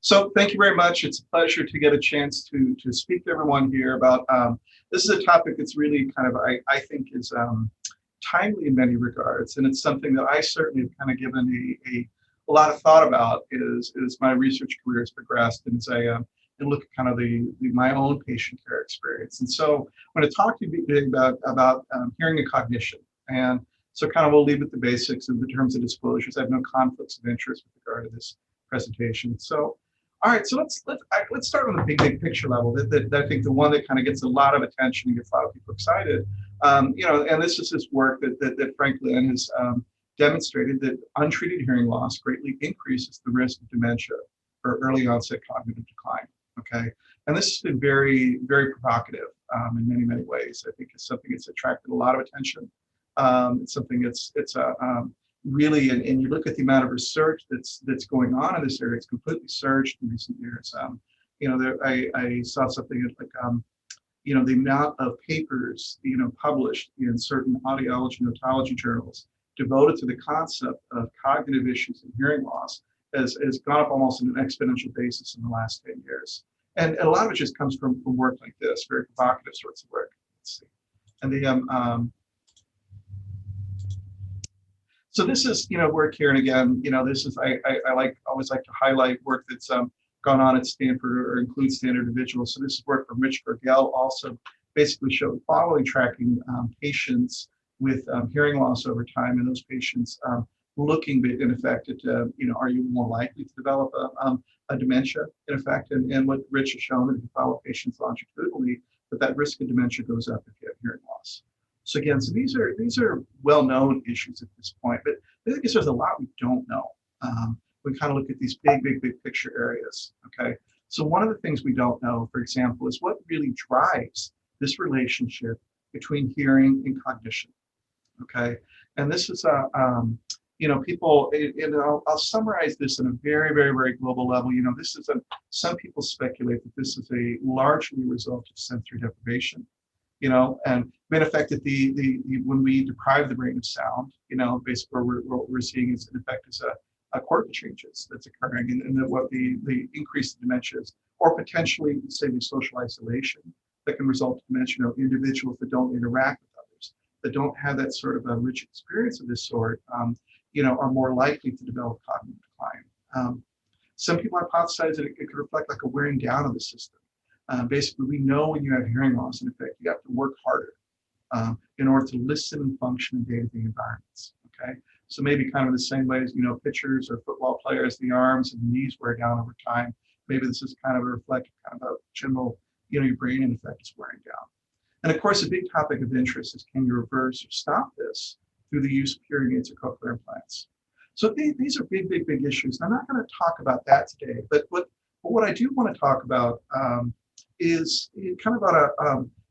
So thank you very much. It's a pleasure to get a chance to speak to everyone here about this is a topic that's really kind of I think is timely in many regards, and it's something that I certainly have kind of given a lot of thought about as my research career has progressed, and as I and look at kind of my own patient care experience. And so I'm going to talk to you today about hearing and cognition, and so kind of we'll leave it the basics in terms of disclosures. I have no conflicts of interest with regard to this presentation. So all right, so let's start on the big picture level. That I think the one that kind of gets a lot of attention and gets a lot of people excited. And this is this work that Frank Lin has demonstrated that untreated hearing loss greatly increases the risk of dementia or early onset cognitive decline. Okay, and this has been very provocative in many ways. I think it's something that's attracted a lot of attention. It's something it's really, and you look at the amount of research that's going on in this area, it's completely surged in recent years. I saw something like, the amount of papers, published in certain audiology and otology journals devoted to the concept of cognitive issues and hearing loss has gone up almost on an exponential basis in the last 10 years. And a lot of it just comes from work like this, very provocative sorts of work. Let's see. And so this is, work here, and again, this is I always like to highlight work that's gone on at Stanford or includes Stanford individuals. So this is work from Rich Bergel, also basically showed following tracking patients with hearing loss over time, and those patients looking in effect at, are you more likely to develop a dementia in effect? And what Rich has shown that if you follow patients longitudinally, that risk of dementia goes up if you have hearing loss. So again, so these are well-known issues at this point, but I think there's a lot we don't know. We kind of look at these big picture areas, okay? So one of the things we don't know, for example, is what really drives this relationship between hearing and cognition, okay? And this is, people, I'll summarize this in a very global level. This is some people speculate that this is a largely result of sensory deprivation. And in effect, that when we deprive the brain of sound, basically what we're seeing is in effect is a cortical changes that's occurring, and what the increase in dementias, or potentially say the social isolation that can result in dementia. Individuals that don't interact with others, that don't have that sort of a rich experience of this sort, are more likely to develop cognitive decline. Some people hypothesize that it could reflect like a wearing down of the system. Basically, we know when you have hearing loss, in effect, you have to work harder in order to listen and function in day-to-day environments, okay? So maybe kind of the same way as, pitchers or football players, the arms and knees wear down over time. Maybe this is kind of a reflective, kind of a general, your brain, in effect, is wearing down. And of course, a big topic of interest is, can you reverse or stop this through the use of hearing aids or cochlear implants? So these are big issues. I'm not going to talk about that today, but what I do want to talk about is kind of about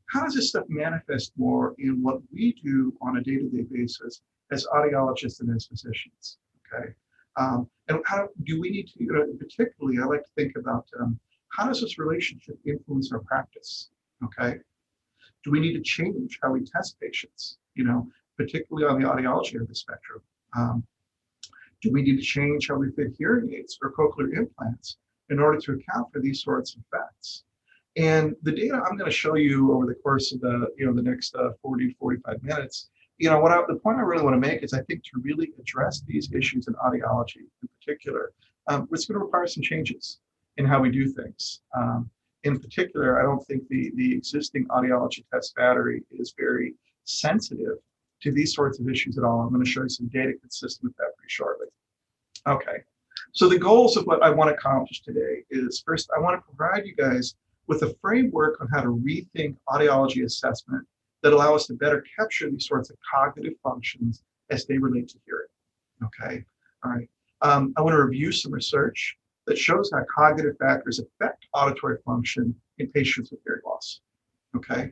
how does this stuff manifest more in what we do on a day-to-day basis as audiologists and as physicians, okay? And how do we need to, particularly, I like to think about how does this relationship influence our practice, okay? Do we need to change how we test patients, particularly on the audiology end of the spectrum? Do we need to change how we fit hearing aids or cochlear implants in order to account for these sorts of effects? And the data I'm going to show you over the course of the next 40 to 45 minutes, the point I really want to make is I think to really address these issues in audiology in particular, it's going to require some changes in how we do things. In particular, I don't think the existing audiology test battery is very sensitive to these sorts of issues at all. I'm going to show you some data consistent with that pretty shortly. Okay, so the goals of what I want to accomplish today is, first, I want to provide you guys with a framework on how to rethink audiology assessment that allow us to better capture these sorts of cognitive functions as they relate to hearing, okay? All right, I want to review some research that shows how cognitive factors affect auditory function in patients with hearing loss, okay?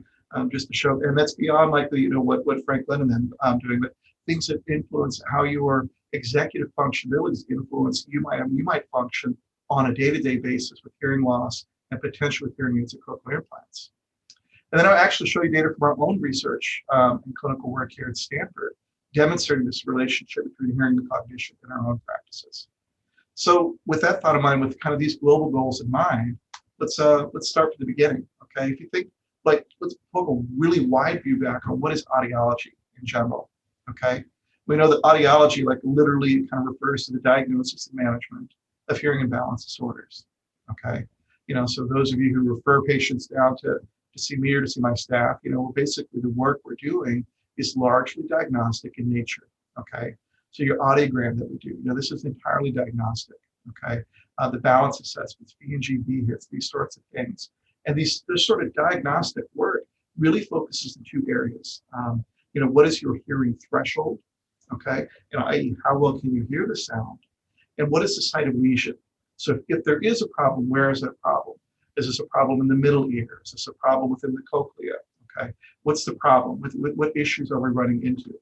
Just to show, and that's beyond like what Frank Lin and them doing, but things that influence how your executive functionalities influence you might function on a day-to-day basis with hearing loss and potentially hearing aids or cochlear implants. And then I'll actually show you data from our own research and clinical work here at Stanford, demonstrating this relationship between hearing and cognition in our own practices. So with that thought in mind, with kind of these global goals in mind, let's start from the beginning. Okay, if you think like let's poke a really wide view back on what is audiology in general. Okay, we know that audiology like literally kind of refers to the diagnosis and management of hearing imbalance disorders. Okay, so those of you who refer patients down to see me or to see my staff, basically the work we're doing is largely diagnostic in nature. Okay, so your audiogram that we do, this is entirely diagnostic. Okay, the balance assessments, B and G, B hits, these sorts of things, and this sort of diagnostic work really focuses in two areas. What is your hearing threshold? Okay, i.e., how well can you hear the sound, and what is the site of lesion? So if there is a problem, where is that problem? Is this a problem in the middle ear? Is this a problem within the cochlea? Okay, what's the problem? What issues are we running into?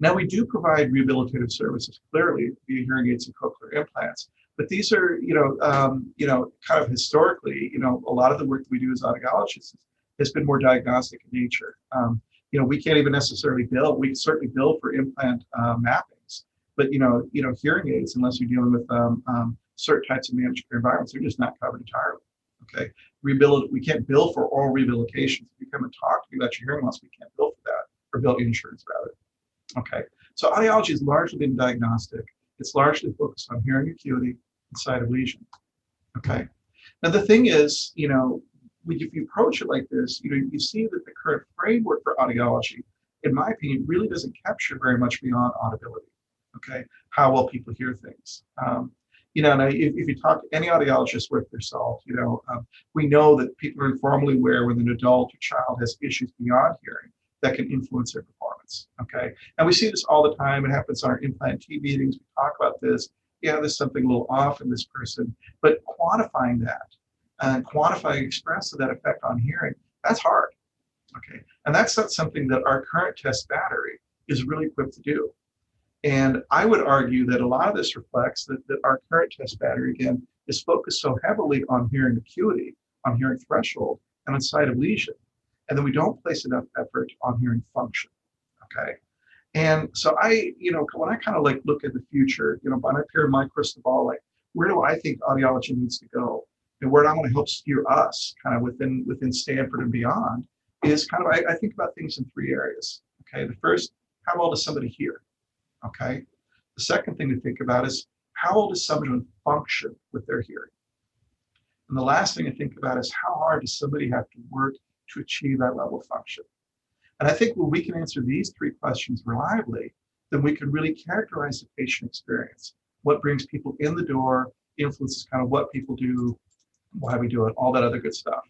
Now we do provide rehabilitative services clearly via hearing aids and cochlear implants, but these are, kind of historically, a lot of the work that we do as audiologists has been more diagnostic in nature. We can't even necessarily bill. We can certainly bill for implant mappings, but hearing aids, unless you're dealing with certain types of managed care environments, they're just not covered entirely. Okay, we can't bill for oral rehabilitation. If you come and talk to me about your hearing loss, we can't bill for that, or bill insurance rather. Okay, so audiology has largely been diagnostic. It's largely focused on hearing acuity and site of lesion. Okay, now the thing is, if you approach it like this, you see that the current framework for audiology, in my opinion, really doesn't capture very much beyond audibility. Okay, how well people hear things. Now if you talk to any audiologist worth their salt, we know that people are informally aware when an adult or child has issues beyond hearing that can influence their performance. Okay, and we see this all the time. It happens in our implant team meetings. We talk about this. Yeah, there's something a little off in this person, but quantifying that and quantifying express of that effect on hearing, that's hard. Okay, and that's not something that our current test battery is really equipped to do. And I would argue that a lot of this reflects that our current test battery, again, is focused so heavily on hearing acuity, on hearing threshold, and on site of lesion. And then we don't place enough effort on hearing function. Okay. And so when I kind of like look at the future, when I peer in my crystal ball, like where do I think audiology needs to go? And where I want to help steer us kind of within Stanford and beyond is kind of, I think about things in three areas. Okay. The first, how well does somebody hear? Okay. The second thing to think about is how well does someone function with their hearing? And the last thing to think about is how hard does somebody have to work to achieve that level of function? And I think when we can answer these three questions reliably, then we can really characterize the patient experience. What brings people in the door, influences kind of what people do, why we do it, all that other good stuff.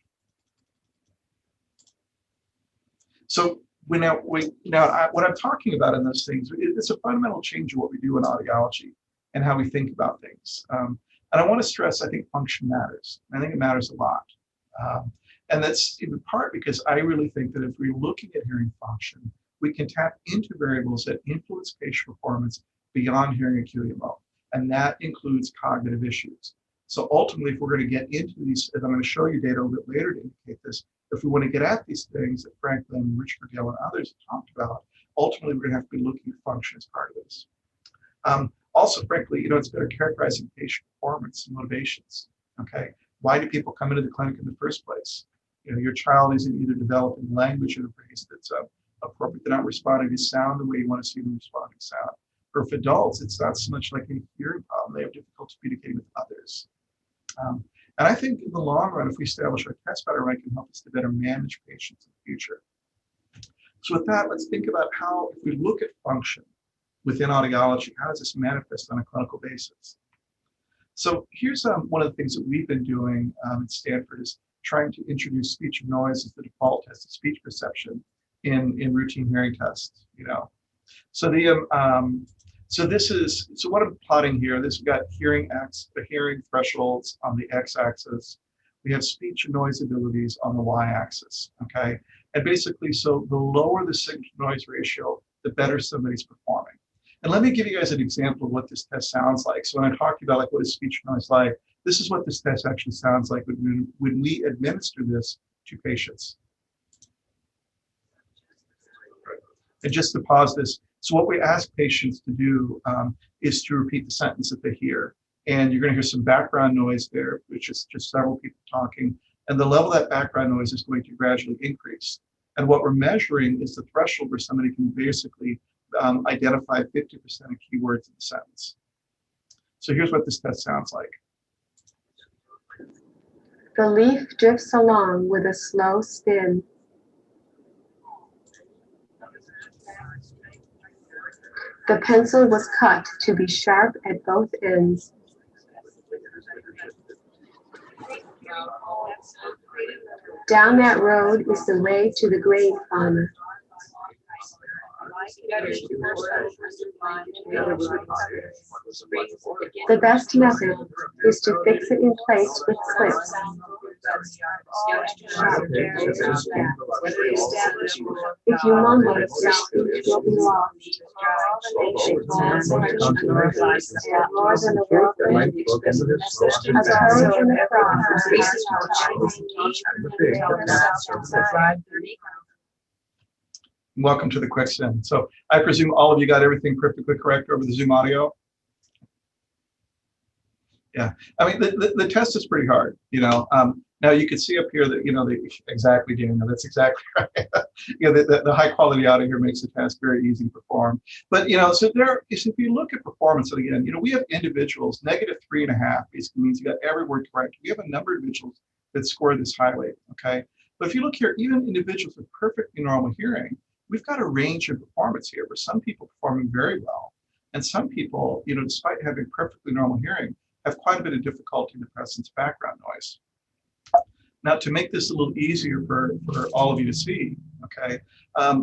So what I'm talking about in those things, it's a fundamental change in what we do in audiology and how we think about things. And I want to stress, I think function matters. I think it matters a lot. And that's in part because I really think that if we're looking at hearing function, we can tap into variables that influence patient performance beyond hearing acuity alone. And that includes cognitive issues. So ultimately, if we're going to get into these, and I'm going to show you data a little bit later to indicate this, if we want to get at these things that Franklin, Richard Gale, and others have talked about, ultimately, we're going to have to be looking at function as part of this. Also, frankly, it's better characterizing patient performance and motivations. Okay, why do people come into the clinic in the first place? Your child isn't either developing language interface that's appropriate. They're not responding to sound the way you want to see them responding to sound. Or if adults, it's not so much like a hearing problem. They have difficulty communicating with others. And I think in the long run, if we establish our test better, it can help us to better manage patients in the future. So with that, let's think about how, if we look at function within audiology, how does this manifest on a clinical basis? So here's one of the things that we've been doing at Stanford is trying to introduce speech and noise as the default test of speech perception in routine hearing tests. So so what I'm plotting here. We've got the hearing thresholds on the x-axis. We have speech and noise abilities on the y-axis. Okay, and basically, so the lower the signal-to-noise ratio, the better somebody's performing. And let me give you guys an example of what this test sounds like. So when I talk about what is speech and noise like, this is what this test actually sounds like when we administer this to patients. And just to pause this, so what we ask patients to do is to repeat the sentence that they hear. and you're going to hear some background noise there, which is just several people talking, and the level of that background noise is going to gradually increase. And what we're measuring is the threshold where somebody can basically identify 50% of keywords in the sentence. So here's what this test sounds like. The leaf drifts along with a slow spin. The pencil was cut to be sharp at both ends. Down that road is the way to the grain farmer. The best method is to fix it in place with clips. If you mumble, your speech will be lost. More than a welcome, a courage and a cross. Welcome to the quicksand. So I presume all of you got everything perfectly correct over the Zoom audio? Yeah, I mean, the test is pretty hard, you know. Now you can see up here that, you know, exactly, Daniel, that's exactly right. You know, the high quality audio here makes the test very easy to perform. But, you know, so if you look at performance, and again, you know, we have individuals, -3.5 basically means you got every word correct. We have a number of individuals that score this highly, okay? But if you look here, even individuals with perfectly normal hearing, we've got a range of performance here where some people performing very well, and some people, you know, despite having perfectly normal hearing, have quite a bit of difficulty in the presence of background noise. Now, to make this a little easier for all of you to see, okay,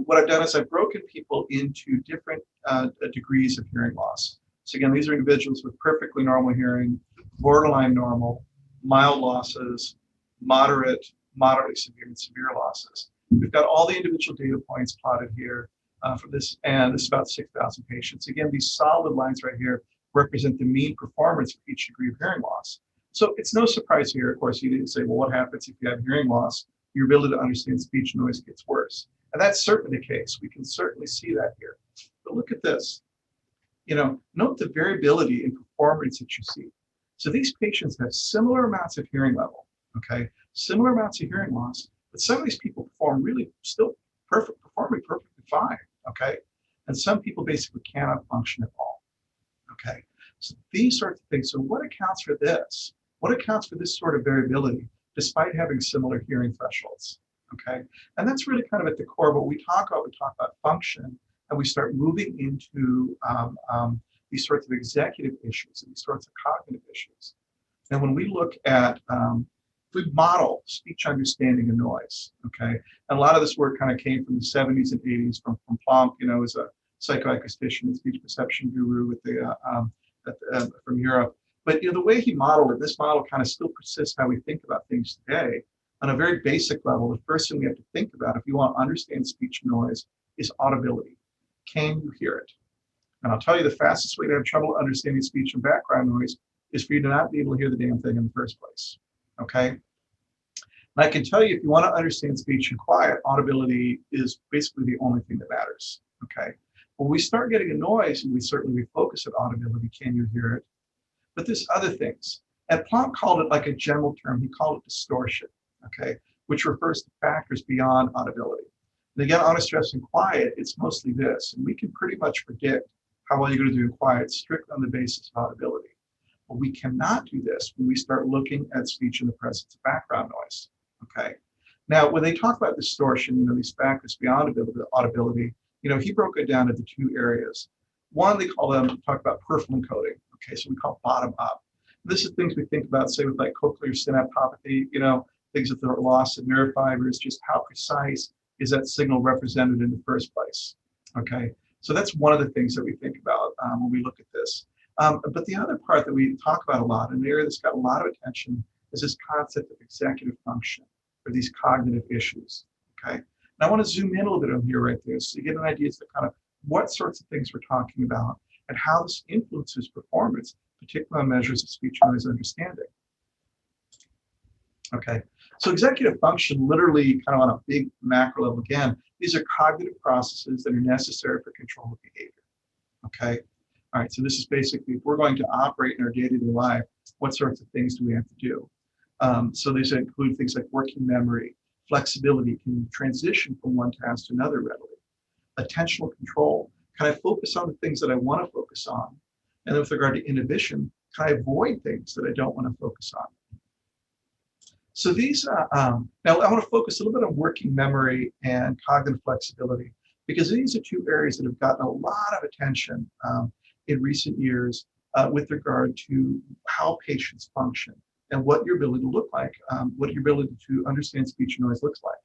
what I've done is I've broken people into different degrees of hearing loss. So again, these are individuals with perfectly normal hearing, borderline normal, mild losses, moderate, moderately severe, and severe losses. We've got all the individual data points plotted here for this, and this is about 6,000 patients. Again, these solid lines right here represent the mean performance for each degree of hearing loss. So it's no surprise here, of course, you didn't say, well, what happens if you have hearing loss? Your ability to understand speech noise gets worse. And that's certainly the case. We can certainly see that here. But look at this. You know, note the variability in performance that you see. So these patients have similar amounts of hearing level, okay? Similar amounts of hearing loss, but some of these people perform really still performing perfectly fine, okay? And some people basically cannot function at all, okay? So these sorts of things. So what accounts for this? What accounts for this sort of variability despite having similar hearing thresholds, okay? And that's really kind of at the core of what we talk about. We talk about function, and we start moving into these sorts of executive issues and these sorts of cognitive issues. And when we look at, we model speech understanding and noise, okay? And a lot of this work kind of came from the 70s and 80s from Plonk, you know, as a psychoacoustician and speech perception guru with the, from Europe. But, you know, the way he modeled it, this model kind of still persists how we think about things today. On a very basic level, the first thing we have to think about if you want to understand speech noise is audibility. Can you hear it? And I'll tell you the fastest way to have trouble understanding speech and background noise is for you to not be able to hear the damn thing in the first place, okay? And I can tell you if you want to understand speech and quiet, audibility is basically the only thing that matters, okay? When we start getting a noise, and we certainly focus on audibility, can you hear it? But there's other things. And Plonk called it like a general term, he called it distortion, okay? Which refers to factors beyond audibility. And again, on a stress and quiet, it's mostly this. And we can pretty much predict how well you're going to do in quiet strictly on the basis of audibility. But we cannot do this when we start looking at speech in the presence of background noise, okay? Now, when they talk about distortion, you know, these factors beyond audibility, you know, he broke it down into two areas. One, they talk about peripheral encoding, okay, so we call bottom up. This is things we think about, say, with like cochlear synaptopathy, you know, things that are loss of nerve fibers, just how precise is that signal represented in the first place, okay? So that's one of the things that we think about when we look at this. But the other part that we talk about a lot, and the area that's got a lot of attention, is this concept of executive function, or these cognitive issues, okay? And I want to zoom in a little bit on here right there so you get an idea as to kind of what sorts of things we're talking about and how this influences performance, particularly on measures of speech noise understanding. Okay, so executive function, literally kind of on a big macro level again, these are cognitive processes that are necessary for control of behavior, okay? All right, so this is basically, if we're going to operate in our day-to-day life, what sorts of things do we have to do? So these include things like working memory, flexibility, can you transition from one task to another readily? Attentional control, can I focus on the things that I want to focus on? And then with regard to inhibition, can I avoid things that I don't want to focus on? So these, now I want to focus a little bit on working memory and cognitive flexibility, because these are two areas that have gotten a lot of attention in recent years with regard to how patients function and what your ability to look like, what your ability to understand speech and noise looks like.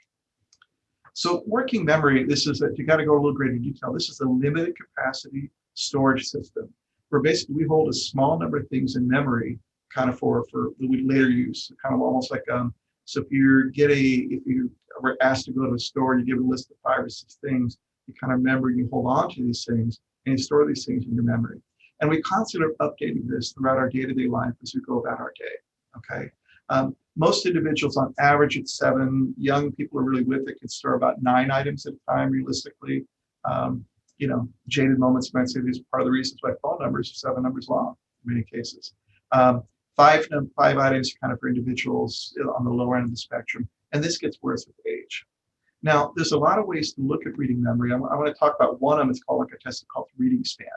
So working memory, this is, you got to go a little greater detail. This is a limited capacity storage system where basically we hold a small number of things in memory kind of for later use, kind of almost like, so if you were asked to go to a store, you give a list of 5 or 6 things, you kind of remember, you hold on to these things and you store these things in your memory. And we constantly are updating this throughout our day-to-day life as we go about our day, okay? Most individuals on average at 7, young people are really with it, can store about 9 items at a time realistically. You know, jaded moments might say these are part of the reasons why phone numbers are 7 numbers long in many cases. 5 items kind of for individuals on the lower end of the spectrum, and this gets worse with age. Now, there's a lot of ways to look at reading memory. I want to talk about one of them. It's called like a test called reading span.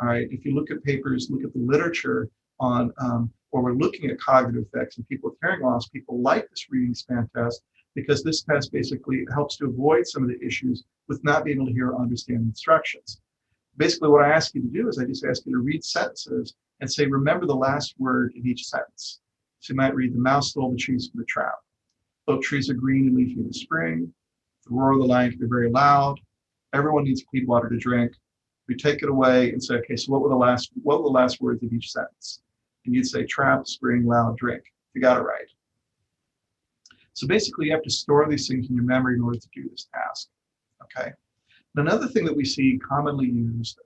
All right, if you look at papers, look at the literature on, or we're looking at cognitive effects in people with hearing loss, people like this reading span test because this test basically helps to avoid some of the issues with not being able to hear or understand instructions. Basically, what I ask you to do is I just ask you to read sentences and say, remember the last word in each sentence. So you might read, the mouse stole the cheese from the trout. Oak trees are green and leafy in the spring. The roar of the lion can be very loud. Everyone needs clean water to drink. We take it away and say, okay, so what were the last words of each sentence? And you'd say, trap, spring, loud, drink. You got it right. So basically, you have to store these things in your memory in order to do this task. Okay. Another thing that we see commonly used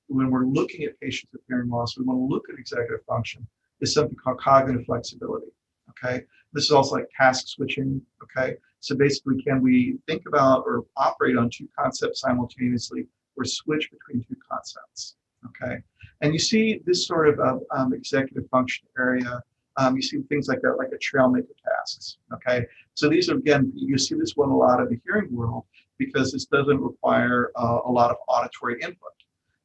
when we're looking at patients with hearing loss, we want to look at executive function, is something called cognitive flexibility. Okay. This is also like task switching. Okay. So basically, can we think about or operate on 2 concepts simultaneously or switch between 2 concepts? Okay. And you see this sort of executive function area. You see things like that, like a trail maker tasks. Okay. So these are, again, you see this one a lot in the hearing world because this doesn't require a lot of auditory input.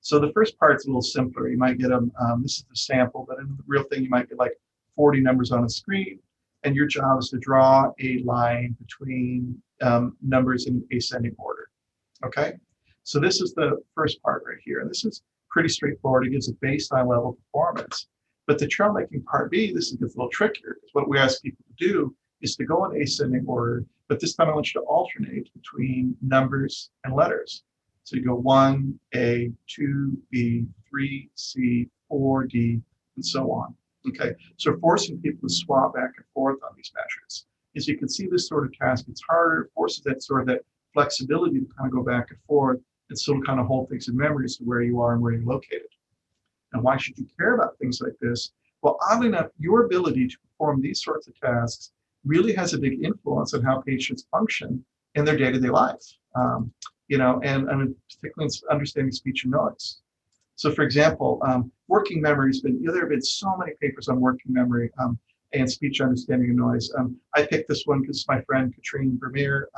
So the first part's a little simpler. You might get them, this is the sample, but in the real thing, you might get like 40 numbers on a screen. And your job is to draw a line between numbers in ascending order. Okay. So this is the first part right here. And this is pretty straightforward. It gives a baseline level performance. But the trail making part B, this gets a little trickier because what we ask people to do is to go in ascending order, but this time I want you to alternate between numbers and letters. So you go 1, A, 2, B, 3, C, 4, D, and so on. Okay, so forcing people to swap back and forth on these measures. As you can see, this sort of task, it's harder, it forces that sort of that flexibility to kind of go back and forth and still kind of hold things in memory as to where you are and where you're located. And why should you care about things like this? Well, oddly enough, your ability to perform these sorts of tasks really has a big influence on how patients function in their day-to-day life, you know, and particularly in understanding speech and noise. So for example, working memory has been, you know, there have been so many papers on working memory and speech understanding and noise. I picked this one because my friend Katrine Vermeer,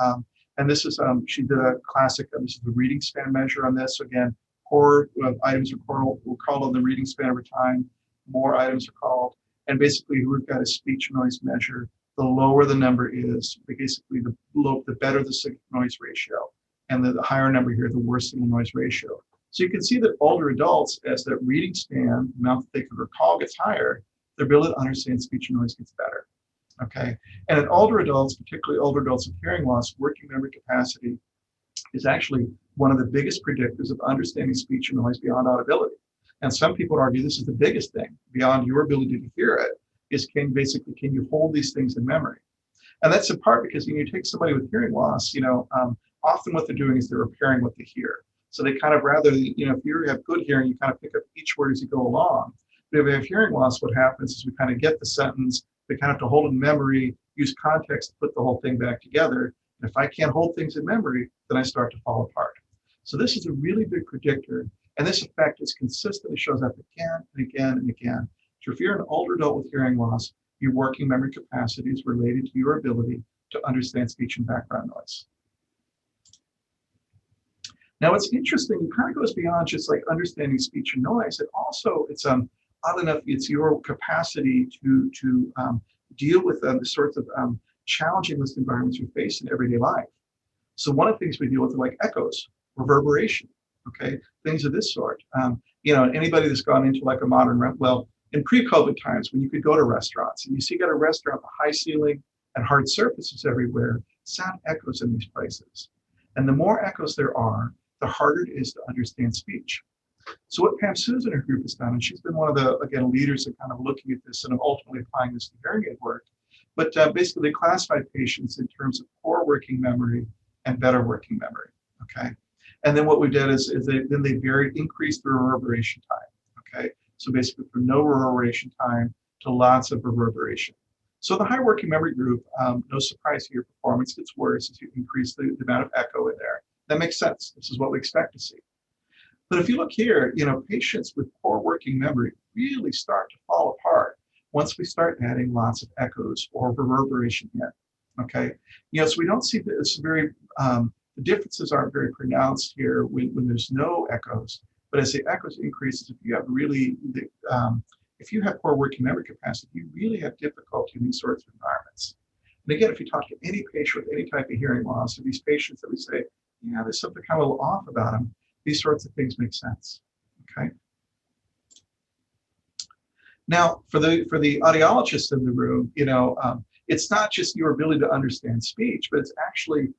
and this is, she did a classic, this is the reading span measure on this. So again, more items are called on the reading span over time, more items are called. And basically we've got a speech noise measure. The lower the number is, basically the better the signal noise ratio. And the higher number here, the worse signal noise ratio. So you can see that older adults, as that reading span, the amount that they can recall gets higher, their ability to understand speech and noise gets better. Okay. And in older adults, particularly older adults with hearing loss, working memory capacity is actually one of the biggest predictors of understanding speech and noise beyond audibility. And some people would argue this is the biggest thing beyond your ability to hear it, is can you hold these things in memory? And that's in part because when you take somebody with hearing loss, you know, often what they're doing is they're repairing what they hear. So they kind of rather, you know, if you have good hearing, you kind of pick up each word as you go along. But if we have hearing loss, what happens is we kind of get the sentence, we kind of have to hold it in memory, use context to put the whole thing back together. And if I can't hold things in memory, then I start to fall apart. So this is a really big predictor. And this effect is consistently shows up again and again and again. So if you're an older adult with hearing loss, your working memory capacity is related to your ability to understand speech and background noise. Now, what's interesting, it kind of goes beyond just like understanding speech and noise. It also, it's odd enough, it's your capacity to deal with the sorts of challenging list environments we face in everyday life. So one of the things we deal with are like echoes, reverberation, okay, things of this sort. You know, anybody that's gone into like a modern, well, in pre-COVID times when you could go to restaurants and you see got a restaurant with high ceiling and hard surfaces everywhere, sound echoes in these places. And the more echoes there are, the harder it is to understand speech. So what Pam Susan and her group has done, and she's been one of the, again, leaders in kind of looking at this and ultimately applying this to hearing aid work, but basically they classified patients in terms of poor working memory and better working memory, okay? And then what we did is they increased the reverberation time, okay? So basically from no reverberation time to lots of reverberation. So the high working memory group, no surprise here, performance gets worse as you increase the amount of echo in there. That makes sense. This is what we expect to see. But if you look here, you know, patients with poor working memory really start to fall apart once we start adding lots of echoes or reverberation in, okay? You know, so we don't see this very, the differences aren't very pronounced here when there's no echoes, but as the echoes increases, if you have really, if you have poor working memory capacity, you really have difficulty in these sorts of environments. And again, if you talk to any patient with any type of hearing loss, or these patients that we say, yeah, there's something kind of a little off about them, these sorts of things make sense, okay? Now, for the audiologists in the room, you know, it's not just your ability to understand speech, but it's actually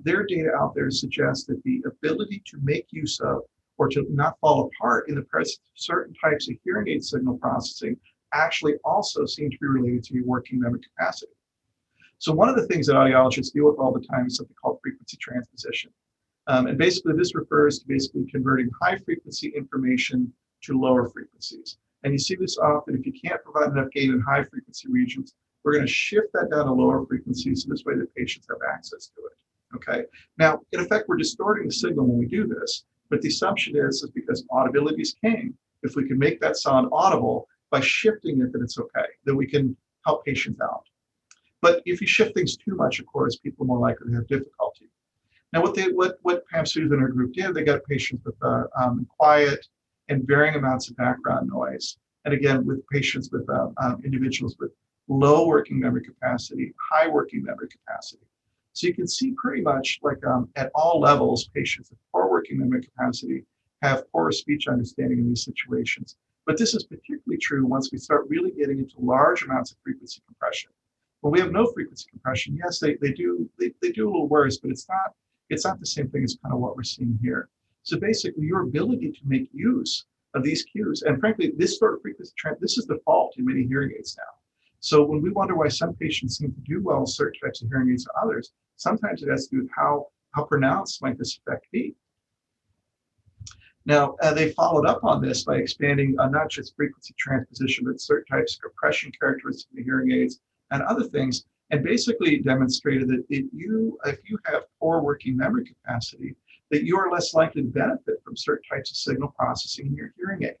their data out there suggests that the ability to make use of or to not fall apart in the presence of certain types of hearing aid signal processing actually also seem to be related to your working memory capacity. So one of the things that audiologists deal with all the time is something called frequency transposition. And basically this refers to basically converting high frequency information to lower frequencies. And you see this often, if you can't provide enough gain in high frequency regions, we're going to shift that down to lower frequencies, so this way the patients have access to it, okay? Now, in effect, we're distorting the signal when we do this, but the assumption is because audibility is king, if we can make that sound audible by shifting it, then it's okay, then we can help patients out. But if you shift things too much, of course, people are more likely to have difficulty. Now, what Pam Susan and her group did, they got patients with quiet and varying amounts of background noise. And again, with patients with individuals with low working memory capacity, high working memory capacity. So you can see pretty much like at all levels, patients with poor working memory capacity have poor speech understanding in these situations. But this is particularly true once we start really getting into large amounts of frequency compression. When we have no frequency compression, yes, they do a little worse, but it's not the same thing as kind of what we're seeing here. So basically, your ability to make use of these cues, and frankly, this sort of frequency trend, this is the fault in many hearing aids now. So when we wonder why some patients seem to do well with certain types of hearing aids and others, sometimes it has to do with how pronounced might this effect be. Now, they followed up on this by expanding not just frequency transposition, but certain types of compression characteristics of the hearing aids and other things, and basically demonstrated that if you have poor working memory capacity, that you are less likely to benefit from certain types of signal processing in your hearing aid.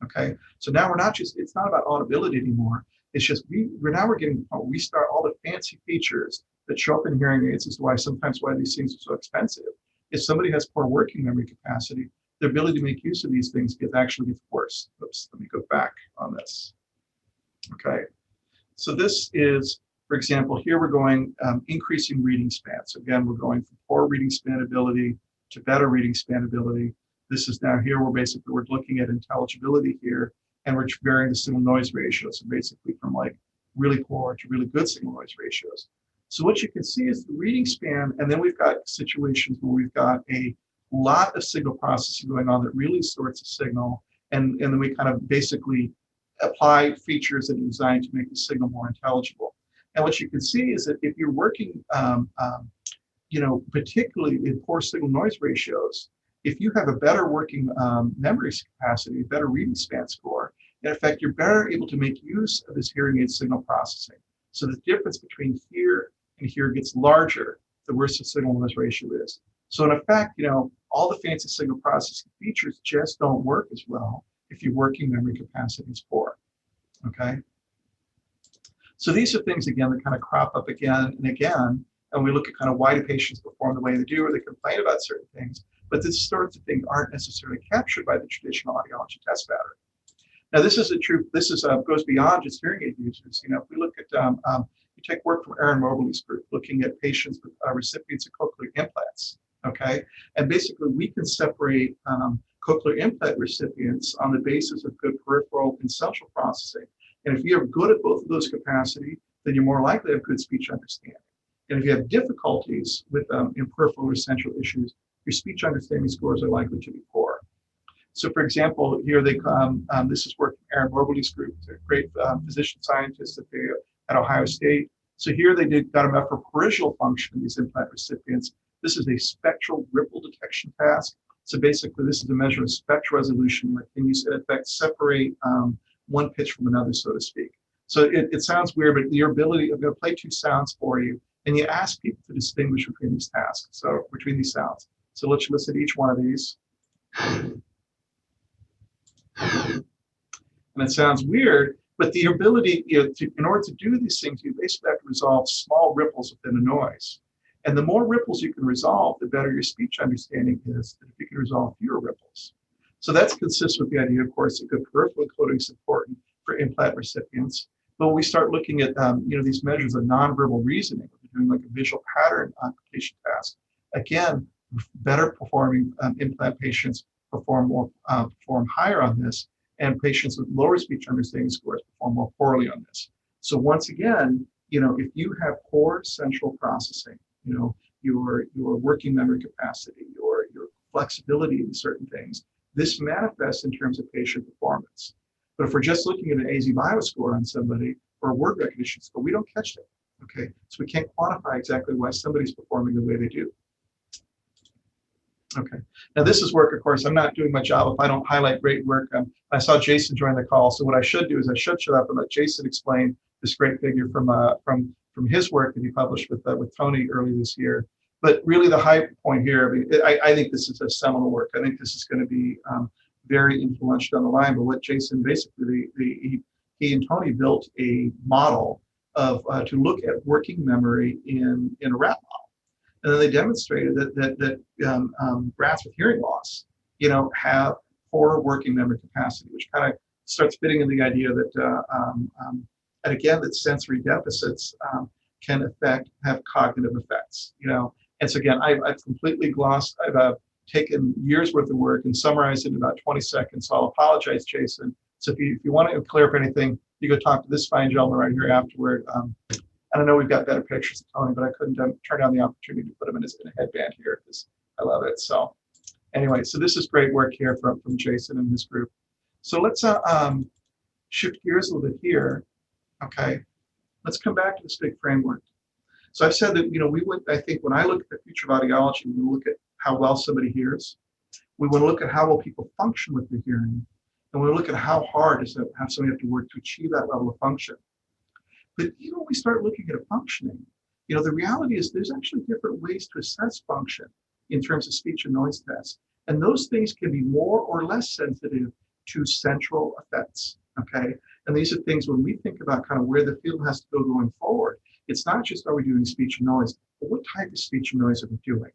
Okay, so now it's not about audibility anymore. It's just we're getting restart all the fancy features that show up in hearing aids as to why these things are so expensive. If somebody has poor working memory capacity, their ability to make use of these things actually gets worse. Oops, let me go back on this. Okay, so this is, for example, here we're going increasing reading span. So again, we're going from poor reading span ability to better reading span ability. This is now here we're looking at intelligibility here, and we're varying the signal noise ratio. So basically from like really poor to really good signal noise ratios. So what you can see is the reading span, and then we've got situations where we've got a lot of signal processing going on that really sorts a signal, and then we kind of basically apply features that are designed to make the signal more intelligible. And what you can see is that if you're working, particularly in poor signal noise ratios, if you have a better working memory capacity, better reading span score, in effect, you're better able to make use of this hearing aid signal processing. So the difference between here and here gets larger the worse the signal noise ratio is. So in effect, all the fancy signal processing features just don't work as well if your working memory capacity is poor, okay? So these are things, again, that kind of crop up again and again, and we look at kind of why do patients perform the way they do, or they complain about certain things, but these sorts of things aren't necessarily captured by the traditional audiology test pattern. Now, this is goes beyond just hearing aid users. You know, if we look at, you take work from Aaron Mobley's group, looking at patients with recipients of cochlear implants, okay? And basically, we can separate cochlear implant recipients on the basis of good peripheral and central processing. And if you're good at both of those capacity, then you're more likely to have good speech understanding. And if you have difficulties with in peripheral or central issues, your speech understanding scores are likely to be poor. So, for example, here this is work from Aaron Mobley's group. They're great physician scientists at Ohio State. So here they got them up for peripheral function, these implant recipients. This is a spectral ripple detection task. So basically, this is a measure of spectral resolution. Like, can you, in effect, separate one pitch from another, so to speak? So it sounds weird, but your ability, I'm going to play two sounds for you, and you ask people to distinguish between these tasks, so between these sounds. So let's listen to each one of these. And it sounds weird, but the ability, in order to do these things, you basically have to resolve small ripples within a noise. And the more ripples you can resolve, the better your speech understanding is, if you can resolve fewer ripples. So that's consistent with the idea, of course, that good peripheral encoding is important for implant recipients. But when we start looking at these measures of nonverbal reasoning, we're doing like a visual pattern application task. Again, better performing implant patients perform higher on this, and patients with lower speech understanding scores perform more poorly on this. So once again, if you have poor central processing, your working memory capacity, your flexibility in certain things, this manifests in terms of patient performance. But if we're just looking at an AZ Bio score on somebody or a word recognition score, we don't catch that. Okay, so we can't quantify exactly why somebody's performing the way they do. Okay, now this is work, of course. I'm not doing my job if I don't highlight great work. I saw Jason join the call, so what I should do is I should shut up and let Jason explain this great figure from his work that he published with Tony early this year. But really, the high point here, I think this is a seminal work. I think this is going to be very influential down the line. But what Jason basically, he and Tony built a model of to look at working memory in a rat model. And then they demonstrated that rats with hearing loss, have poor working memory capacity, which kind of starts fitting in the idea that, and again, that sensory deficits can have cognitive effects, And so again, I've completely glossed. I've taken years worth of work and summarized it in about 20 seconds. So I'll apologize, Jason. So if you want to clear up anything, you go talk to this fine gentleman right here afterward. I don't know, we've got better pictures of Tony, but I couldn't turn down the opportunity to put him in a headband here because I love it. So anyway, so this is great work here from Jason and his group. So let's shift gears a little bit here. Okay, let's come back to this big framework. So I've said that, I think when I look at the future of audiology, we look at how well somebody hears. We want to look at how well people function with their hearing. And we look at how hard is it have somebody have to work to achieve that level of function. But even when we start looking at a functioning, the reality is there's actually different ways to assess function in terms of speech and noise tests. And those things can be more or less sensitive to central effects, okay? And these are things when we think about kind of where the field has to go going forward, it's not just are we doing speech and noise, but what type of speech and noise are we doing?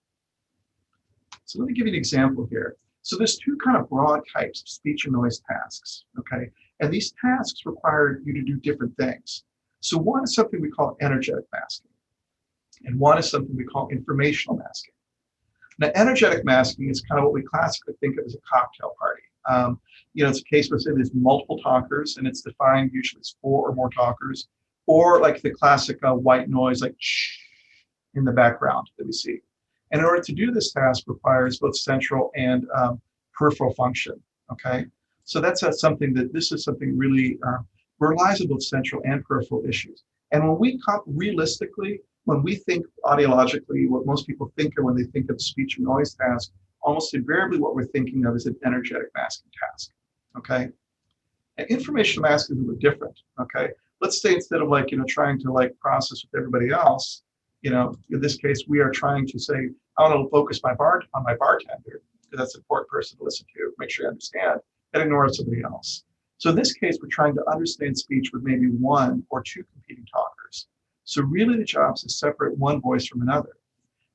So let me give you an example here. So there's two kind of broad types of speech and noise tasks, okay? And these tasks require you to do different things. So one is something we call energetic masking, and one is something we call informational masking. Now, energetic masking is kind of what we classically think of as a cocktail party. It's a case where, say, there's multiple talkers, and it's defined usually as 4 or more talkers, or like the classic white noise, like shh in the background that we see. And in order to do this task requires both central and peripheral function, okay? So this is something really relies on both central and peripheral issues. And when we realistically, when we think audiologically, what most people think of when they think of speech and noise task, almost invariably what we're thinking of is an energetic masking task, okay? And informational masking is a little different, okay? Let's say instead of trying to process with everybody else, in this case, we are trying to say, I want to focus on my bartender, because that's an important person to listen to, make sure you understand, and ignore somebody else. So in this case, we're trying to understand speech with maybe one or two competing talkers. So really the job is to separate one voice from another.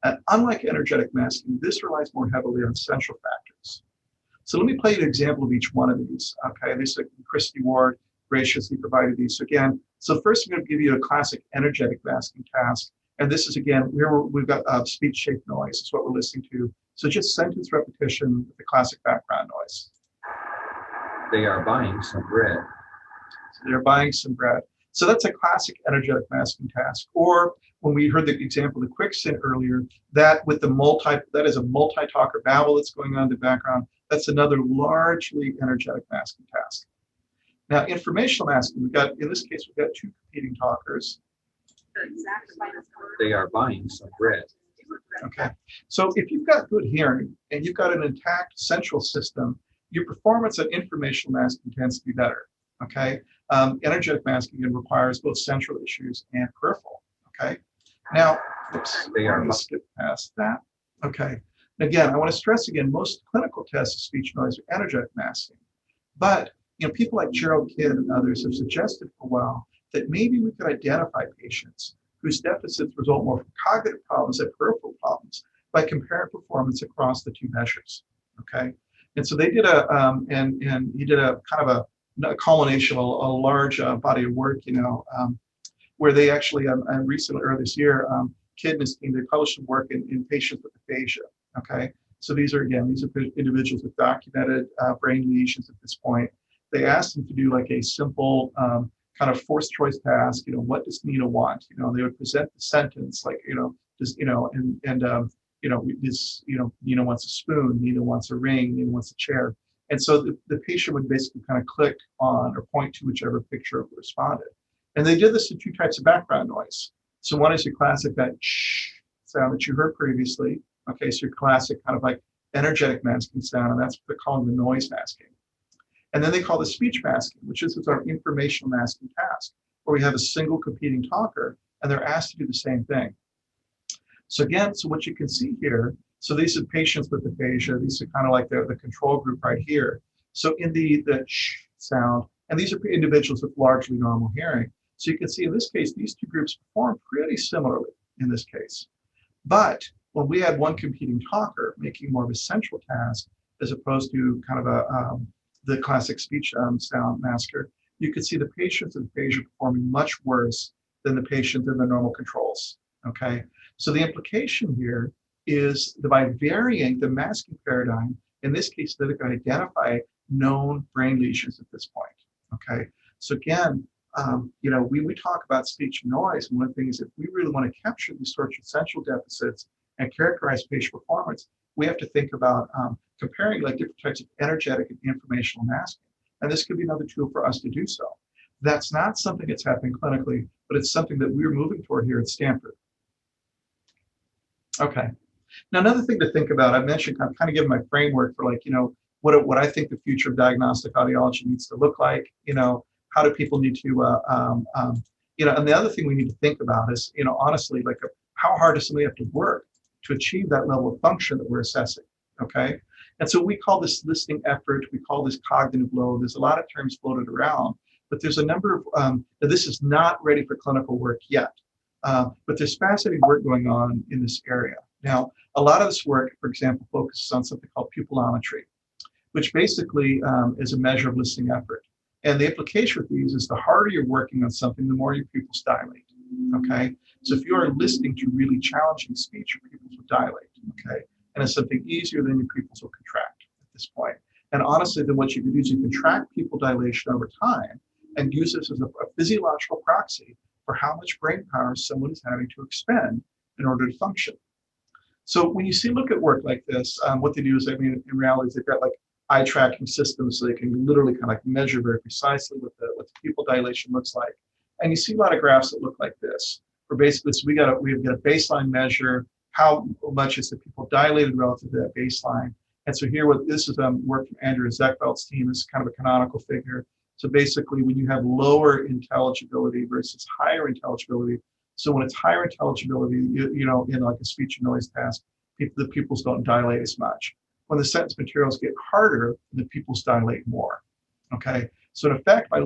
And unlike energetic masking, this relies more heavily on central factors. So let me play you an example of each one of these. Okay, this is Christy Ward graciously provided these. So again, so first I'm going to give you a classic energetic masking task. And this is again, we've got speech shape noise is what we're listening to. So just sentence repetition with the classic background noise. They are buying some bread. So they're buying some bread. So that's a classic energetic masking task. Or when we heard the example of the quick sync earlier, that is a multi-talker babble that's going on in the background. That's another largely energetic masking task. Now, informational masking, in this case, we've got two competing talkers. They are buying some bread. Okay, so if you've got good hearing and you've got an intact central system, your performance at informational masking tends to be better. Okay, energetic masking requires both central issues and peripheral. Okay, now, oops, let me skip past that. Okay, again, I want to stress again, most clinical tests of speech noise are energetic masking, but people like Gerald Kidd and others have suggested for a while that maybe we could identify patients whose deficits result more from cognitive problems than peripheral problems by comparing performance across the two measures. Okay, and so they did and he did a kind of a culmination, a large body of work, where they actually recently, earlier this year, Kidd and his team, they published some work in patients with aphasia. Okay, so these are individuals with documented brain lesions at this point. They asked them to do like a simple kind of forced choice task. What does Nina want? They would present the sentence like, Nina wants a spoon, Nina wants a ring, Nina wants a chair. And so the patient would basically kind of click on or point to whichever picture responded. And they did this in two types of background noise. So one is your classic, that shh sound that you heard previously. Okay, so your classic kind of like energetic masking sound, and that's what they're calling the noise masking. And then they call the speech masking, which is our informational masking task, where we have a single competing talker, and they're asked to do the same thing. So again, so what you can see here, so these are patients with aphasia. These are kind of like the control group right here. So in the shh sound, and these are individuals with largely normal hearing. So you can see in this case, these two groups perform pretty similarly in this case. But when we had one competing talker making more of a central task, as opposed to kind of the classic speech sound masker, you could see the patients with aphasia performing much worse than the patients in the normal controls. Okay, so the implication here is that by varying the masking paradigm, in this case, they can identify known brain lesions at this point. Okay, so again, we talk about speech noise, and one of the things, if we really want to capture these sorts of central deficits and characterize patient performance, we have to think about comparing like different types of energetic and informational masking. And this could be another tool for us to do so. That's not something that's happening clinically, but it's something that we're moving toward here at Stanford. Okay. Now, another thing to think about, I mentioned, I'm kind of giving my framework for what I think the future of diagnostic audiology needs to look like. How do people need to, and the other thing we need to think about is, honestly, how hard does somebody have to work to achieve that level of function that we're assessing, okay? And so we call this listening effort, we call this cognitive load. There's a lot of terms floated around, but there's a number of, this is not ready for clinical work yet, but there's fascinating work going on in this area. Now, a lot of this work, for example, focuses on something called pupillometry, which basically is a measure of listening effort. And the implication with these is the harder you're working on something, the more your pupils dilate, okay? So if you are listening to really challenging speech, your pupils will dilate, okay? And it's something easier, then your pupils will contract at this point. And honestly, then what you can do is you can track pupil dilation over time and use this as a physiological proxy for how much brain power someone is having to expend in order to function. So when you look at work like this, what they do is, in reality, they've got like eye tracking systems, so they can literally kind of like measure very precisely what the pupil dilation looks like. And you see a lot of graphs that look like this, where basically, so we've got a baseline measure, how much is the pupil dilated relative to that baseline. And so here, what this is work from Andrew Zeckfeld's team, is kind of a canonical figure. So basically, when you have lower intelligibility versus higher intelligibility, so when it's higher intelligibility, in like a speech and noise task, the pupils don't dilate as much. When the sentence materials get harder, the pupils dilate more. Okay, so in effect, by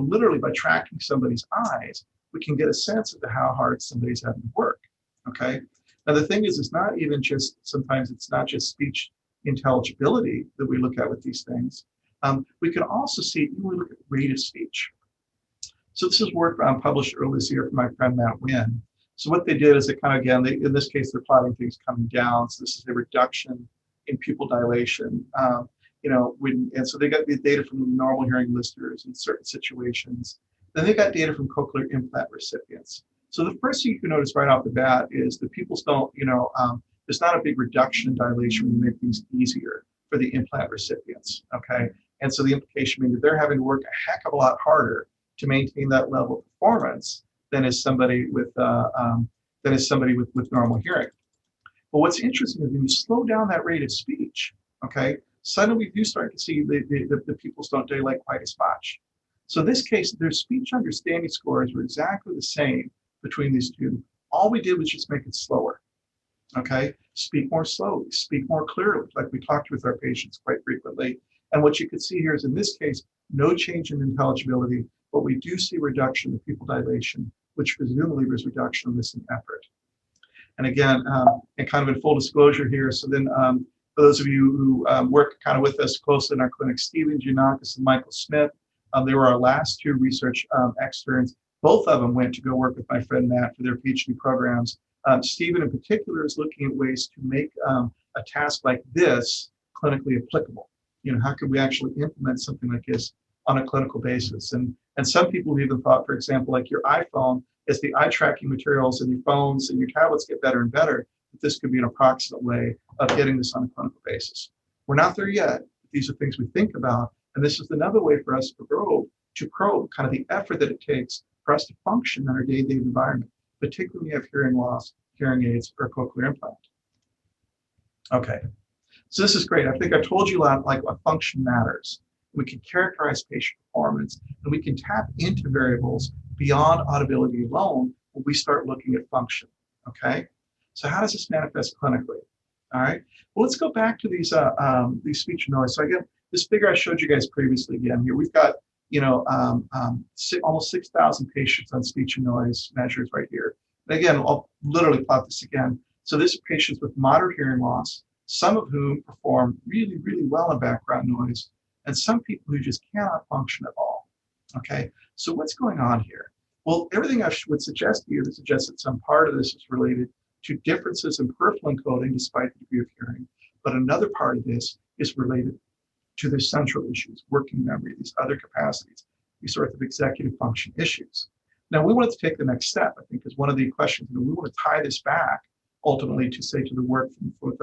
tracking somebody's eyes, we can get a sense of how hard somebody's having to work. Okay, now the thing is, sometimes it's not just speech intelligibility that we look at with these things. We can also see, when we look at rate of speech. So this is work published earlier this year from my friend Matt Wynn. So what they did is in this case, they're plotting things coming down. So this is a reduction in pupil dilation. And so they got the data from the normal hearing listeners in certain situations. Then they got data from cochlear implant recipients. So the first thing you can notice right off the bat is the pupils don't, there's not a big reduction in dilation when you make things easier for the implant recipients, okay? And so the implication being that they're having to work a heck of a lot harder to maintain that level of performance than is somebody with normal hearing. But what's interesting is when you slow down that rate of speech, okay, suddenly we do start to see the pupils don't dilate quite as much. So in this case, their speech understanding scores were exactly the same between these two. All we did was just make it slower, okay? Speak more slowly, speak more clearly, like we talked with our patients quite frequently. And what you can see here is, in this case, no change in intelligibility, but we do see reduction in pupil dilation, which presumably was reduction in listening effort. And again, and kind of in full disclosure here, so then for those of you who work kind of with us closely in our clinic, Stephen Giannakis and Michael Smith, they were our last two research externs. Both of them went to go work with my friend Matt for their PhD programs. Stephen in particular is looking at ways to make a task like this clinically applicable. How could we actually implement something like this on a clinical basis? And some people have even thought, for example, like your iPhone, as the eye tracking materials in your phones and your tablets get better and better, that this could be an approximate way of getting this on a clinical basis. We're not there yet. These are things we think about. And this is another way for us to probe kind of the effort that it takes for us to function in our day-to-day environment, particularly when you have hearing loss, hearing aids, or cochlear implant. Okay, so this is great. I think I told you a lot, like what function matters. We can characterize patient performance, and we can tap into variables beyond audibility alone when we start looking at function, okay? So how does this manifest clinically? All right, well, let's go back to these speech and noise. So again, this figure I showed you guys previously again here, we've got, almost 6,000 patients on speech and noise measures right here. And again, I'll literally plot this again. So this is patients with moderate hearing loss, some of whom perform really, really well in background noise, and some people who just cannot function at all, okay? So what's going on here? Well, everything I would suggest to you that suggests that some part of this is related to differences in peripheral encoding despite the degree of hearing, but another part of this is related to the central issues, working memory, these other capacities, these sorts of executive function issues. Now, we wanted to take the next step, I think, is one of the questions, and we want to tie this back ultimately to say to the work with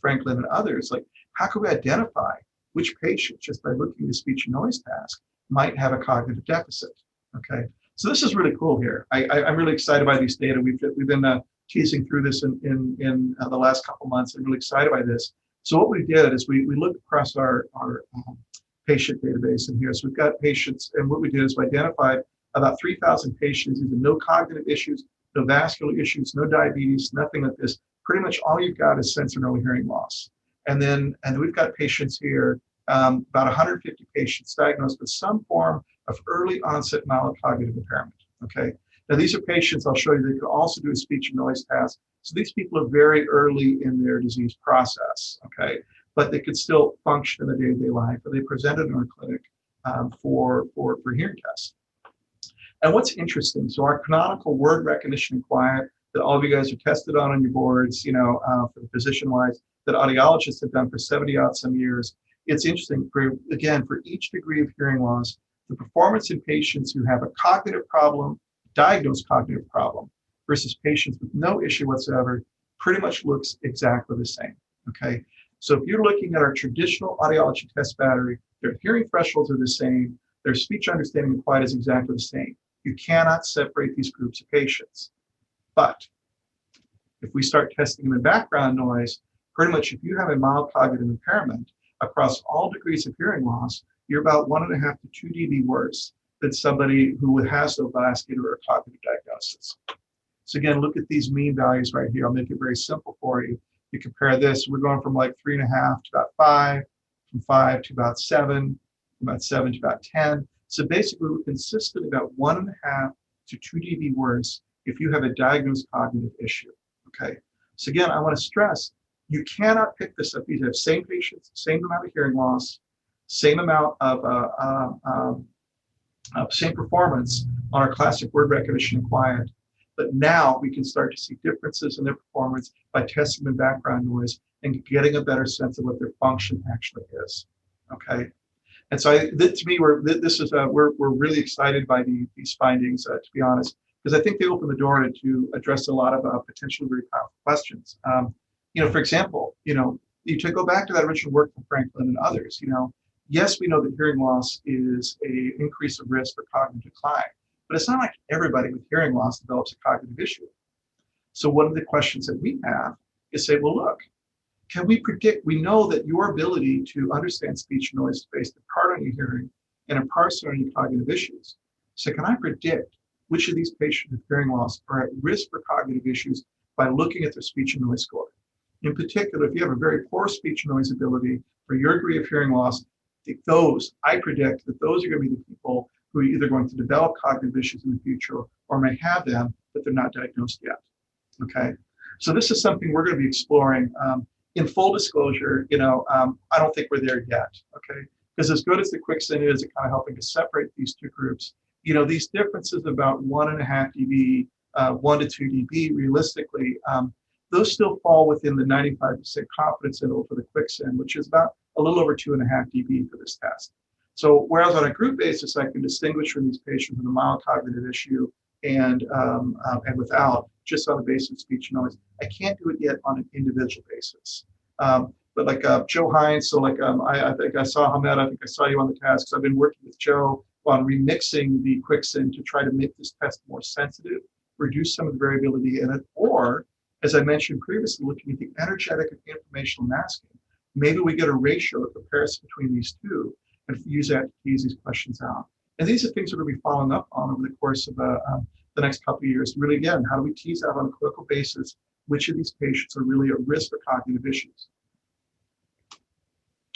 Franklin and others, like how can we identify which patients, just by looking at the speech and noise task, might have a cognitive deficit, okay? So this is really cool here. I'm really excited by these data. We've been teasing through this in the last couple months. I'm really excited by this. So what we did is we looked across our patient database in here. So we've got patients, and what we did is we identified about 3,000 patients with no cognitive issues, no vascular issues, no diabetes, nothing like this. Pretty much all you've got is sensorineural hearing loss. And then we've got patients here, about 150 patients diagnosed with some form of early onset mild cognitive impairment, okay? Now these are patients, I'll show you, they could also do a speech and noise task. So these people are very early in their disease process, okay? But they could still function in their day-to-day life, and they presented in our clinic for hearing tests. And what's interesting, so our canonical word recognition and quiet that all of you guys are tested on your boards, for the physician-wise, that audiologists have done for 70-odd some years. It's interesting, for each degree of hearing loss, the performance in patients who have a cognitive problem, diagnosed cognitive problem, versus patients with no issue whatsoever, pretty much looks exactly the same, okay? So if you're looking at our traditional audiology test battery, their hearing thresholds are the same, their speech understanding and quiet is exactly the same. You cannot separate these groups of patients. But if we start testing them in background noise, pretty much if you have a mild cognitive impairment across all degrees of hearing loss, you're about 1.5 to 2 dB worse than somebody who has no vascular or cognitive diagnosis. So again, look at these mean values right here. I'll make it very simple for you. You compare this, we're going from like 3.5 to about 5, from 5 to about 7, from about 7 to about 10. So basically, we're consistent about 1.5 to 2 dB worse if you have a diagnosed cognitive issue. Okay. So again, I want to stress, you cannot pick this up. These have same patients, same amount of hearing loss, same amount of same performance on our classic word recognition and quiet. But now we can start to see differences in their performance by testing the background noise and getting a better sense of what their function actually is. Okay. And so to me, we're really excited by these findings, to be honest, because I think they open the door to address a lot of potentially very powerful questions. For example, you to go back to that original work from Franklin and others, yes, we know that hearing loss is an increase of risk for cognitive decline, but it's not like everybody with hearing loss develops a cognitive issue. So one of the questions that we have is say, well, look, can we predict? We know that your ability to understand speech noise is based in part on your hearing and in part on your cognitive issues. So can I predict which of these patients with hearing loss are at risk for cognitive issues by looking at their speech and noise score? In particular, if you have a very poor speech and noise ability for your degree of hearing loss, I predict that those are going to be the people who are either going to develop cognitive issues in the future or may have them, but they're not diagnosed yet. Okay, so this is something we're going to be exploring. In full disclosure, I don't think we're there yet, okay? Because as good as the quicksand is at kind of helping to separate these two groups, these differences about 1.5 dB, 1 to 2 dB, realistically, those still fall within the 95% confidence interval for the quicksand, which is about a little over 2.5 dB for this test. So whereas on a group basis, I can distinguish from these patients with a mild cognitive issue and without, just on the basis of speech and noise. I can't do it yet on an individual basis. But like Joe Hines, so like I think I saw Hamed, I think I saw you on the task. So I've been working with Joe on remixing the quicksand to try to make this test more sensitive, reduce some of the variability in it, or as I mentioned previously, looking at the energetic and informational masking. Maybe we get a ratio of comparison between these two and use that to tease these questions out. And these are things we're going to be following up on over the course of the next couple of years. Really, again, how do we tease out on a clinical basis which of these patients are really at risk for cognitive issues?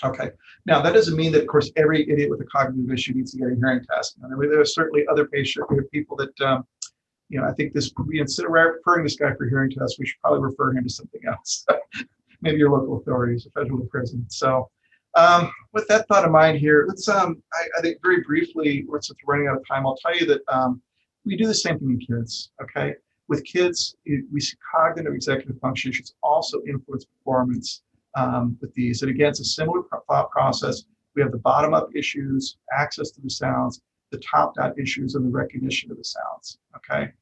Okay, now that doesn't mean that, of course, every idiot with a cognitive issue needs to get a hearing test. I mean, there are certainly other people that, I think instead of referring this guy for hearing tests, we should probably refer him to something else. Maybe your local authorities, a federal prison. So with that thought in mind here, let's, I think very briefly, since we're running out of time, I'll tell you that we do the same thing in kids, okay? With kids, we see cognitive executive function issues also influence performance with these. And again, it's a similar thought process. We have the bottom-up issues, access to the sounds, the top-down issues, and the recognition of the sounds, okay?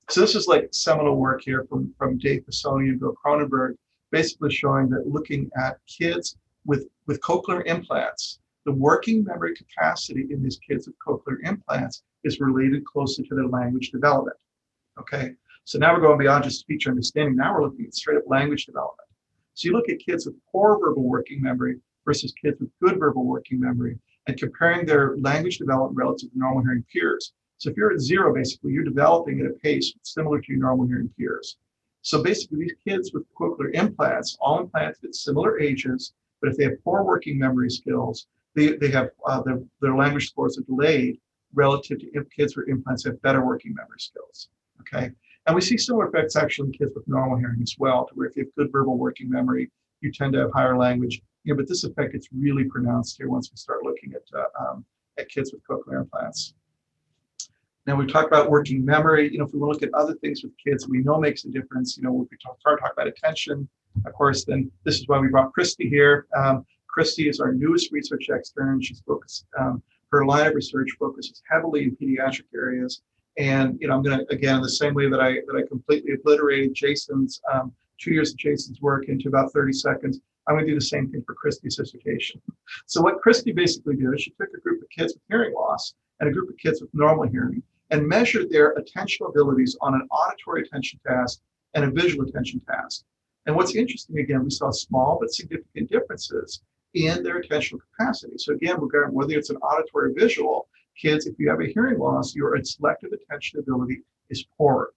So this is like seminal work here from Dave Pisoni and Bill Cronenberg, basically showing that looking at kids with cochlear implants, the working memory capacity in these kids with cochlear implants is related closely to their language development, okay? So now we're going beyond just speech understanding. Now we're looking at straight up language development. So you look at kids with poor verbal working memory versus kids with good verbal working memory and comparing their language development relative to normal hearing peers. So if you're at 0, basically, you're developing at a pace similar to your normal hearing peers. So basically, these kids with cochlear implants, all implanted at similar ages, but if they have poor working memory skills, they have their language scores are delayed relative to kids with implants that have better working memory skills, okay? And we see similar effects actually in kids with normal hearing as well, to where if you have good verbal working memory, you tend to have higher language. But this effect gets really pronounced here once we start looking at kids with cochlear implants. Now we talked about working memory. If we want to look at other things with kids we know makes a difference, if we start talking about attention, of course, then this is why we brought Christy here. Christy is our newest research extern. She's focused, her line of research focuses heavily in pediatric areas. And I'm going to, again, the same way that I completely obliterated Jason's 2 years of Jason's work into about 30 seconds, I'm going to do the same thing for Christy's dissertation. So what Christy basically did is she took a group of kids with hearing loss and a group of kids with normal hearing and measured their attentional abilities on an auditory attention task and a visual attention task. And what's interesting, again, we saw small but significant differences in their attentional capacity. So again, regarding whether it's an auditory or visual, kids, if you have a hearing loss, your selective attention ability is poorer,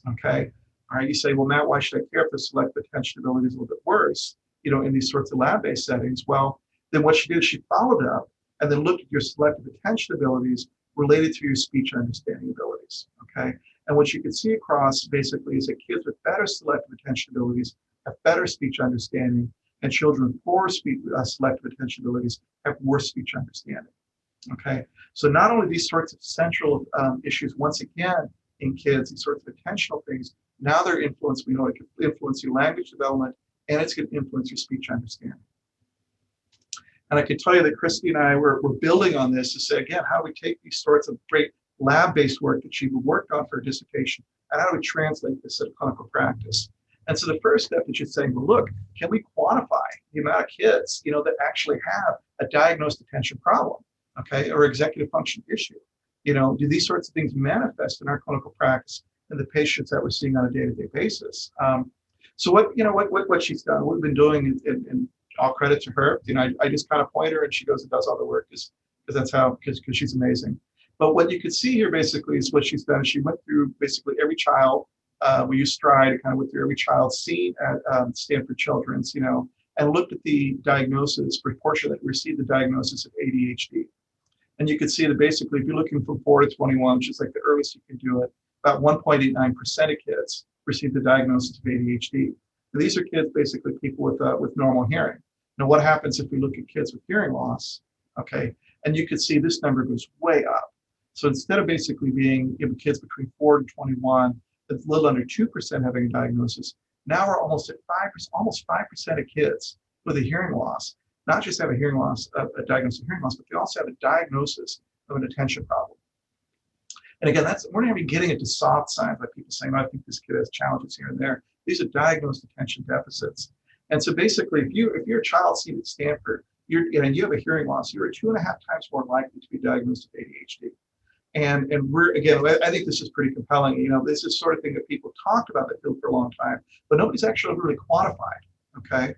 okay? All right, you say, well, Matt, why should I care if the selective attention ability is a little bit worse, in these sorts of lab-based settings? Well, then what she did is she followed up and then looked at your selective attention abilities related to your speech understanding abilities, okay? And what you can see across basically is that kids with better selective attention abilities have better speech understanding, and children with poor selective attention abilities have worse speech understanding, okay? So not only these sorts of central issues, once again, in kids, these sorts of attentional things, now they're influenced, we know it can influence your language development, and it's going to influence your speech understanding. And I can tell you that Christy and I were building on this to say, again, how do we take these sorts of great lab-based work that she worked on for her dissertation, and how do we translate this into clinical practice? And so the first step is just saying, well, look, can we quantify the amount of kids, that actually have a diagnosed attention problem, okay, or executive function issue? Do these sorts of things manifest in our clinical practice in the patients that we're seeing on a day-to-day basis? So what she's done, what we've been doing, and all credit to her, I just kind of point her and she goes and does all the work because she's amazing. But what you could see here basically is what she's done. She went through basically every child. We used Stride to kind of went through every child seen at Stanford Children's, and looked at the diagnosis, proportion that received the diagnosis of ADHD. And you can see that basically if you're looking from 4 to 21, which is like the earliest you can do it, about 1.89% of kids receive the diagnosis of ADHD. And these are kids, basically people with normal hearing. Now, what happens if we look at kids with hearing loss? Okay, and you can see this number goes way up. So instead of basically being kids between 4 and 21, it's a little under 2% having a diagnosis. Now we're almost at 5%, almost 5% of kids with a hearing loss, not just have a hearing loss, a diagnosis of hearing loss, but they also have a diagnosis of an attention problem. And again, we're not even getting into soft signs like people saying, I think this kid has challenges here and there. These are diagnosed attention deficits. And so basically, if you're a child seen at Stanford, and you have a hearing loss, you're 2.5 times more likely to be diagnosed with ADHD. And we're, again, I think this is pretty compelling. This is sort of thing that people talked about that field for a long time, but nobody's actually really quantified, okay?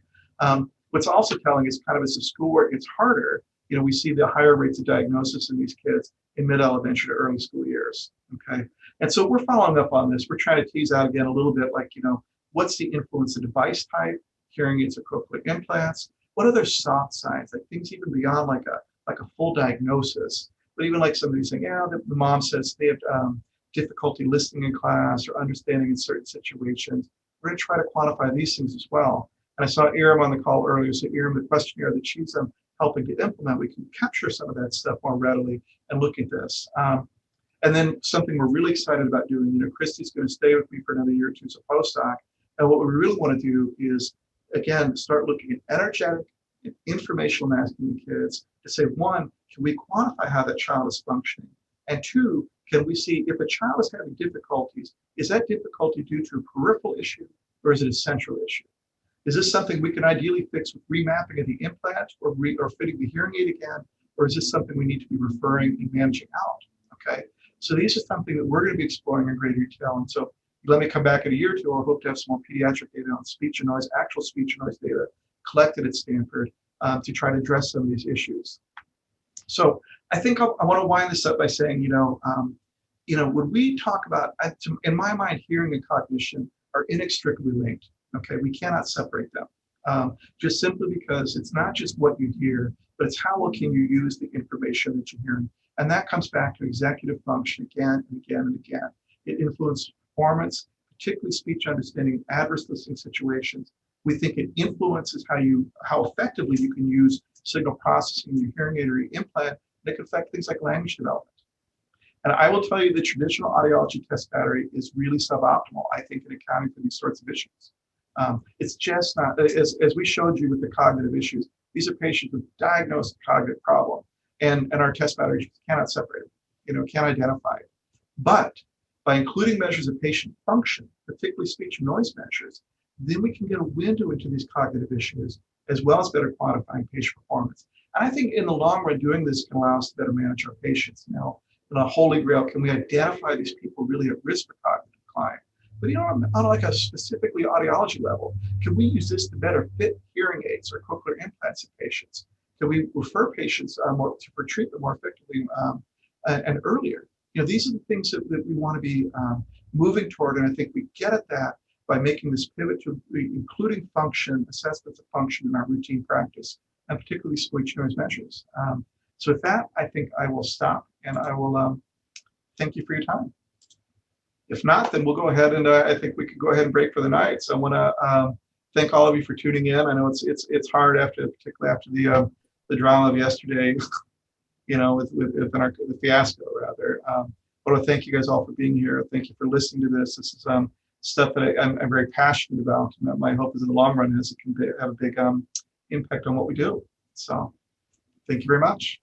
What's also telling is kind of as the schoolwork gets harder, we see the higher rates of diagnosis in these kids in mid-elementary to early school years, okay? And so we're following up on this. We're trying to tease out again a little bit like, what's the influence of device type, hearing aids or cochlear implants? What are their soft signs, like things even beyond like a full diagnosis? But even like somebody saying, yeah, the mom says they have difficulty listening in class or understanding in certain situations. We're going to try to quantify these things as well. And I saw Iram on the call earlier. So Iram, the questionnaire that she's helping to implement, we can capture some of that stuff more readily and look at this. And then something we're really excited about doing, Christy's going to stay with me for another year or two as a postdoc. And what we really want to do is, again, start looking at energetic and informational masking in kids to say, one, can we quantify how that child is functioning? And two, can we see if a child is having difficulties, is that difficulty due to a peripheral issue or is it a central issue? Is this something we can ideally fix with remapping of the implant or fitting the hearing aid again? Or is this something we need to be referring and managing out? Okay, so these are something that we're going to be exploring in great detail. And so let me come back in a year or two. I hope to have some more pediatric data on speech and noise, actual speech and noise data collected at Stanford to try to address some of these issues. So I think I want to wind this up by saying, when we talk about, in my mind, hearing and cognition are inextricably linked. Okay, we cannot separate them. Just simply because it's not just what you hear, but it's how well can you use the information that you're hearing. And that comes back to executive function again and again and again. It influences performance, particularly speech understanding, adverse listening situations. We think it influences how effectively you can use signal processing in your hearing aid or your implant. That can affect things like language development. And I will tell you the traditional audiology test battery is really suboptimal, I think, in accounting for these sorts of issues. It's just not, as we showed you with the cognitive issues, these are patients with diagnosed cognitive problem, and our test batteries cannot separate it, can't identify it. But by including measures of patient function, particularly speech and noise measures, then we can get a window into these cognitive issues, as well as better quantifying patient performance. And I think in the long run, doing this can allow us to better manage our patients. In a holy grail, can we identify these people really at risk for cognitive decline? But on like a specifically audiology level, can we use this to better fit hearing aids or cochlear implants in patients? Can we refer patients for treatment more effectively and earlier? These are the things that we want to be moving toward, and I think we get at that by making this pivot to including function, assessments of function in our routine practice, and particularly speech noise measures. So with that, I think I will stop, and I will thank you for your time. If not, then we'll go ahead and I think we could go ahead and break for the night. So I want to thank all of you for tuning in. I know it's hard particularly after the drama of yesterday, you know, with the fiasco rather. But I want to thank you guys all for being here. Thank you for listening to this. This is stuff that I'm very passionate about, and that my hope is in the long run is it can have a big impact on what we do. So thank you very much.